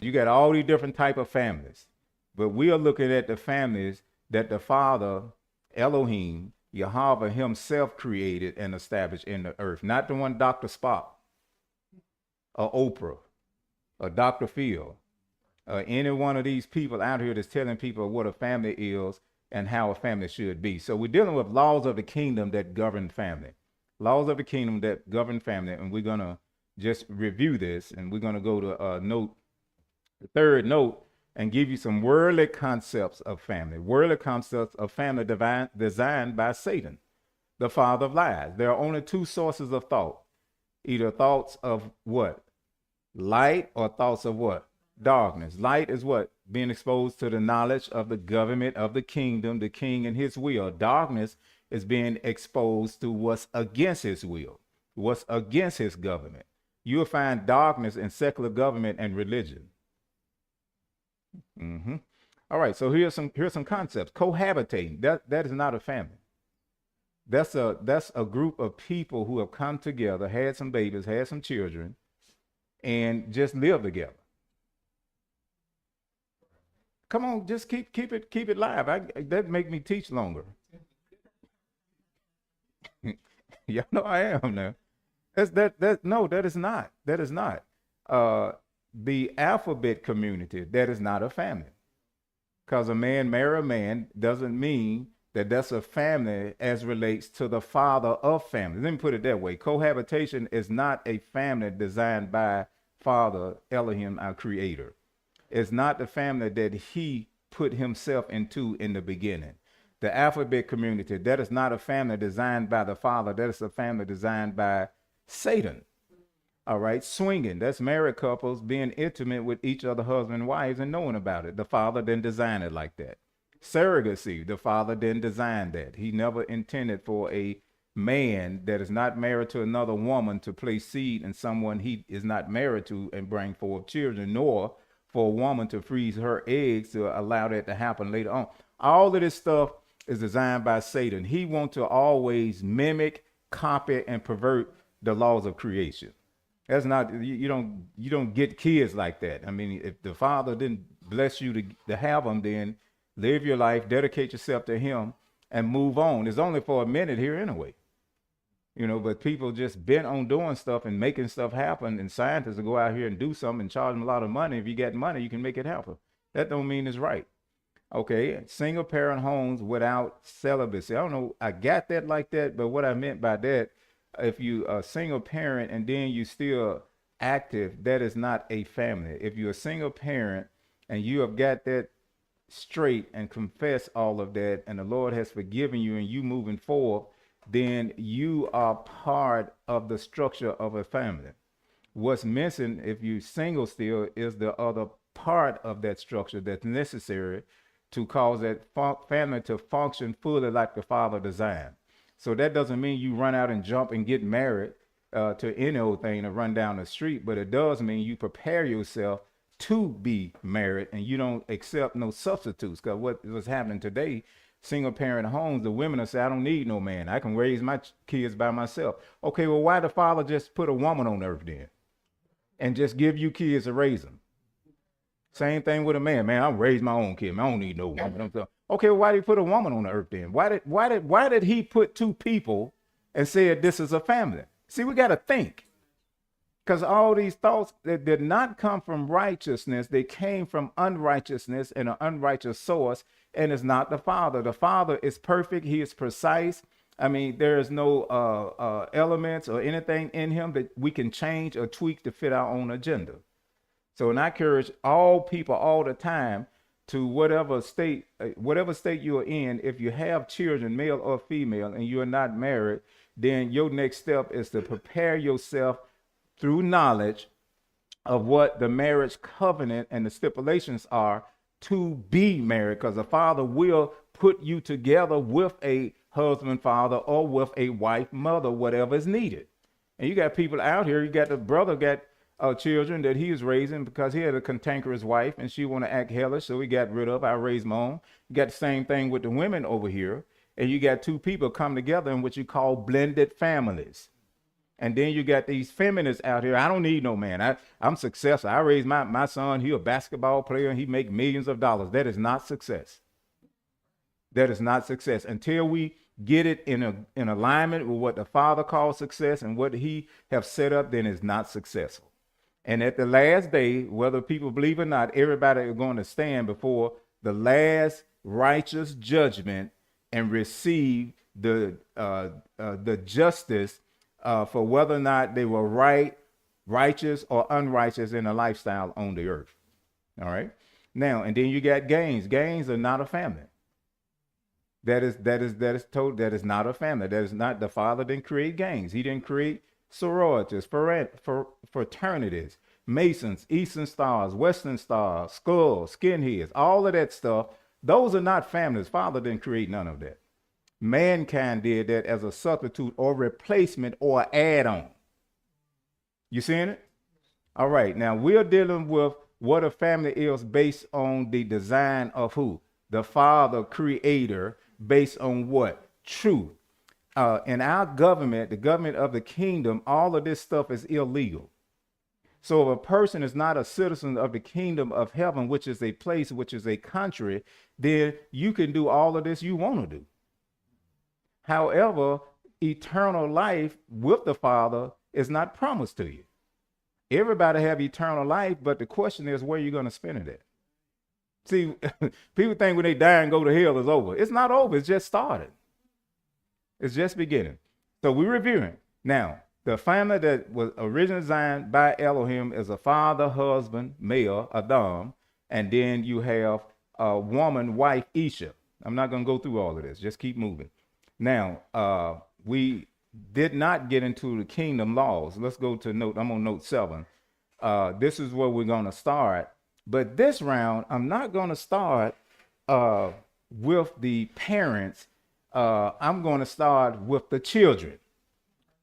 you got all these different type of families. But we are looking at the families that the Father, Elohim, Yahweh himself created and established in the earth. Not the one Dr. Spock or Oprah or Dr. Phil or any one of these people out here that's telling people what a family is and how a family should be. So we're dealing with laws of the kingdom that govern family. Laws of the kingdom that govern family. And we're going to just review this, and we're going to go to the third note, and give you some worldly concepts of family. Worldly concepts of family designed by Satan, the father of lies. There are only two sources of thought. Either thoughts of what? Light, or thoughts of what? Darkness. Light is what? Being exposed to the knowledge of the government of the kingdom, the king and his will. Darkness is being exposed to what's against his will, what's against his government. You'll find darkness in secular government and religion. All right, so here's some concepts. Cohabitating, that is not a family. That's a group of people who have come together, had some babies, had some children, and just live together. Come on, just keep it live. That make me teach longer. Y'all know I am now. That is not. That is not. The alphabet community, that is not a family. Because a man marry a man doesn't mean that that's a family as relates to the father of family. Let me put it that way. Cohabitation is not a family designed by Father Elohim, our creator. It's not the family that he put himself into in the beginning. The alphabet community, that is not a family designed by the Father. That is a family designed by Satan. All right, swinging, that's married couples being intimate with each other, husband and wives, and knowing about it. The Father didn't design it like that. Surrogacy, the Father didn't design that. He never intended for a man that is not married to another woman to place seed in someone he is not married to and bring forth children, nor for a woman to freeze her eggs to allow that to happen later on. All of this stuff is designed by Satan. He wants to always mimic, copy, and pervert the laws of creation. That's not, you don't get kids like that. I mean, if the Father didn't bless you to have them, then live your life, dedicate yourself to him, and move on. It's only for a minute here anyway. But people just bent on doing stuff and making stuff happen, and scientists will go out here and do something and charge them a lot of money. If you get money, you can make it happen. That don't mean it's right. Okay, single parent homes without celibacy. I don't know, I got that like that, but what I meant by that, if you a single parent and then you still active, that is not a family. If you're a single parent and you have got that straight and confess all of that, and the Lord has forgiven you and you moving forward, then you are part of the structure of a family. What's missing if you're single still is the other part of that structure that's necessary to cause that family to function fully like the Father designed. So that doesn't mean you run out and jump and get married to any old thing to run down the street, but it does mean you prepare yourself to be married and you don't accept no substitutes. Because what's happening today, single parent homes, the women will say, I don't need no man. I can raise my kids by myself. Okay, well, why the Father just put a woman on earth then and just give you kids to raise them? Same thing with a man. Man, I'll raise my own kid. Man, I don't need no woman. Okay, well, why did he put a woman on the earth then? Why did he put two people and said this is a family? See, we got to think. Because all these thoughts that did not come from righteousness, they came from unrighteousness and an unrighteous source, and it's not the Father. The Father is perfect. He is precise. I mean, there is no elements or anything in him that we can change or tweak to fit our own agenda. So, and I encourage all people all the time to whatever state you are in, if you have children, male or female, and you are not married, then your next step is to prepare yourself through knowledge of what the marriage covenant and the stipulations are to be married, because the Father will put you together with a husband, father, or with a wife, mother, whatever is needed. And you got people out here, you got the brother got children that he was raising because he had a cantankerous wife and she want to act hellish, so he got rid of. I raised my own. You got the same thing with the women over here, and you got two people come together in what you call blended families. And then you got these feminists out here. I don't need no man. I'm successful. I raised my son. He a basketball player and he make millions of dollars. That is not success. That is not success. Until we get it in alignment with what the Father calls success and what he have set up, then it's not successful. And at the last day, whether people believe or not, everybody is going to stand before the last righteous judgment and receive the justice for whether or not they were righteous or unrighteous in a lifestyle on the earth. All right. Now, and then you got gangs. Gangs are not a family. That is not a family. That is not, the Father didn't create gangs. He didn't create sororities, fraternities, Masons, Eastern Stars, Western Stars, Skulls, Skinheads, all of that stuff. Those are not families. Father didn't create none of that. Mankind did that as a substitute or replacement or add-on. You seeing it? All right. Now we're dealing with what a family is based on the design of who? The Father, creator, based on what? Truth. In our government, the government of the kingdom, all of this stuff is illegal. So if a person is not a citizen of the kingdom of heaven, which is a place, which is a country, then you can do all of this you want to do. However, eternal life with the Father is not promised to you. Everybody have eternal life, but the question is where you're going to spend it at. See, people think when they die and go to hell, it's over. It's not over. It's just started. It's just beginning. So we're reviewing. Now, the family that was originally designed by Elohim is a father, husband, male, Adam, and then you have a woman, wife, Isha. I'm not going to go through all of this. Just keep moving. Now, we did not get into the kingdom laws. Let's go to I'm on note 7. This is where we're going to start. But this round, I'm not going to start with the parents. I'm going to start with the children.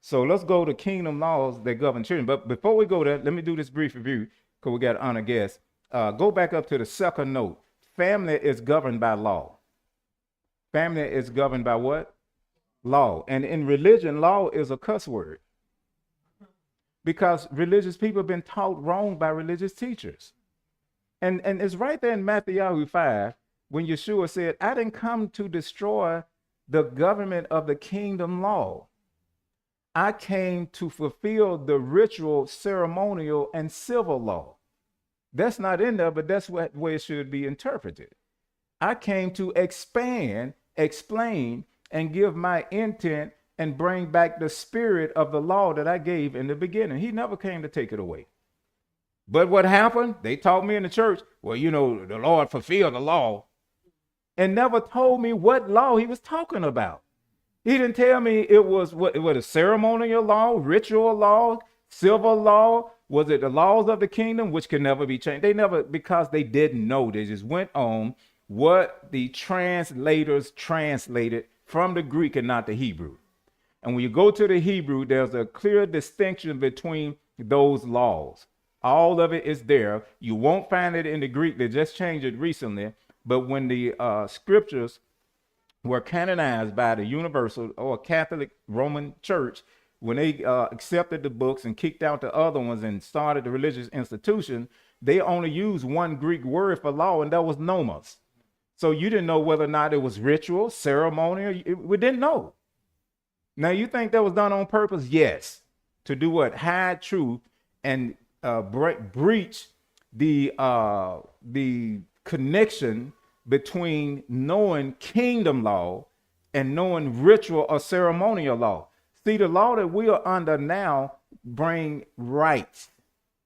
So let's go to kingdom laws that govern children. But before we go there, let me do this brief review because we got to honor guests. Go back up to the second note. Family is governed by law. Family is governed by what? Law. And in religion, law is a cuss word. Because religious people have been taught wrong by religious teachers. And it's right there in Matthew 5 when Yeshua said, I didn't come to destroy the government of the kingdom law. I came to fulfill the ritual, ceremonial, and civil law. That's not in there, but that's what way it should be interpreted. I came to expand, explain, and give my intent and bring back the spirit of the law that I gave in the beginning. He never came to take it away. But what happened? They taught me in the church, well, you know, the Lord fulfilled the law and never told me what law he was talking about. He didn't tell me it was what a ceremonial law, ritual law, civil law. Was it the laws of the kingdom, which can never be changed? They never, because they didn't know. They just went on what the translators translated from the Greek and not the Hebrew. And when you go to the Hebrew, there's a clear distinction between those laws. All of it is there. You won't find it in the Greek. They just changed it recently. But when the scriptures were canonized by the Universal or Catholic Roman Church, when they accepted the books and kicked out the other ones and started the religious institution, they only used one Greek word for law, and that was nomos. So you didn't know whether or not it was ritual, ceremonial. We didn't know. Now, you think that was done on purpose? Yes. To do what? Hide truth and breach the connection between knowing kingdom law and knowing ritual or ceremonial law. See, the law that we are under now bring rights,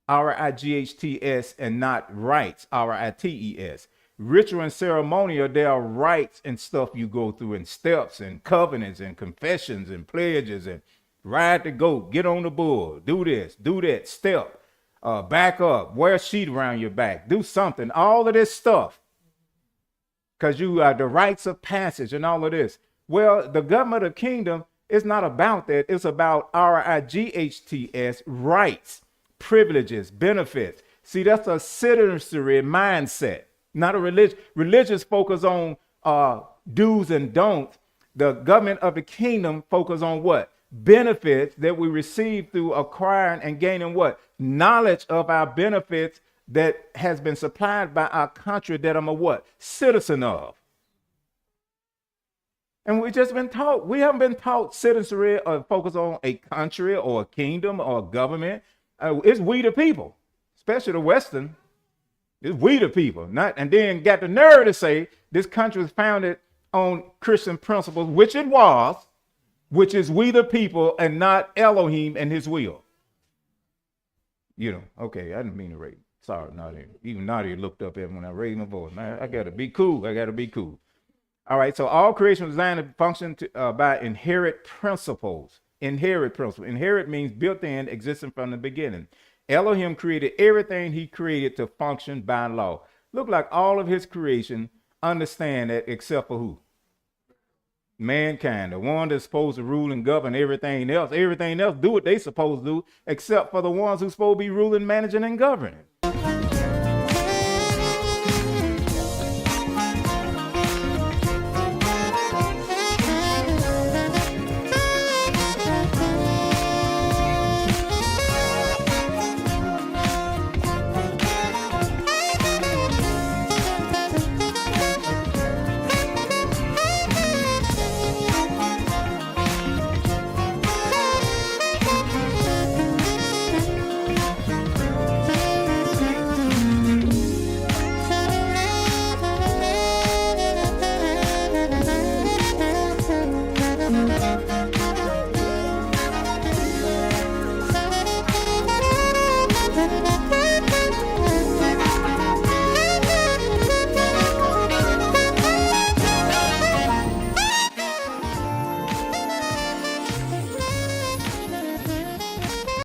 R-I-G-H-T-S, and not rights, R-I-T-E-S. Ritual and ceremonial, there are rites and stuff you go through, and steps and covenants and confessions and pledges and ride the goat, get on the bull, do this, do that, step, back up, wear a sheet around your back, do something, all of this stuff. Because you are the rites of passage and all of this. Well, the government of kingdom is not about that. It's about R-I-G-H-T-S, rights, privileges, benefits. See, that's a citizenry mindset, not a religion. Religious focus on do's and don'ts. The government of the kingdom focus on what? benefits that we receive through acquiring and gaining what? Knowledge of our benefits that has been supplied by our country that I'm a what? Citizen of. And we've just been taught. We haven't been taught citizenry or focus on a country or a kingdom or a government. It's we the people, especially the Western. It's we the people. Not, and then got the nerve to say this country was founded on Christian principles, which it was, which is we the people and not Elohim and his will. You know, okay, I didn't mean to raise. Sorry, Nadia. Even Nadia looked up at me when I raised my voice. Man, I got to be cool. I got to be cool. All right, so all creation was designed to function by inherent principles. Inherent principles. Inherent means built in, existing from the beginning. Elohim created everything he created to function by law. Look like all of his creation understand that except for who? Mankind, the one that's supposed to rule and govern everything else. Everything else do what they supposed to do, except for the ones who's supposed to be ruling, managing, and governing.